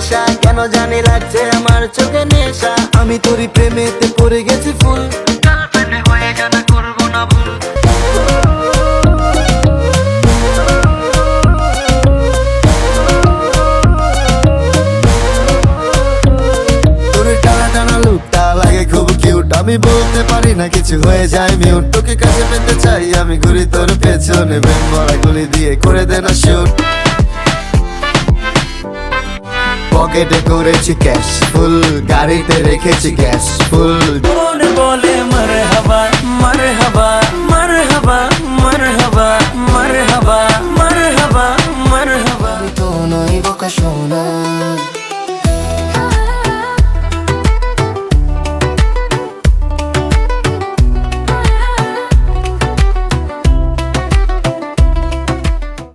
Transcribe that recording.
আশা, কেন জানি লাগছে আমার চোখে নেশা। আমি তোরই প্রেমেতে পড়ে গেছি ফুল, গার্লফ্রেন্ড হয়ে জানা করবো না ভুল। তোর টানা টানা লুকটা লাগে খুব কিউট, আমি বলতে পারি না কিছু হয়ে যায় মিউট। তোকে কাছে পেতে চাই আমি ঘুরি তোর পেছনে, প্রেম ভরা গুলি দিয়ে করে দে না শুট। পকেটে করেছি ক্যাশ ফুল, গাড়িতে রেখেছি গ্যাস ফুল। মনে বলে মারহাবা মারহাবা মারহাবা মারহাবা মারহাবা মারহাবা মারহাবা। আমি তো নই বোকা সোনা।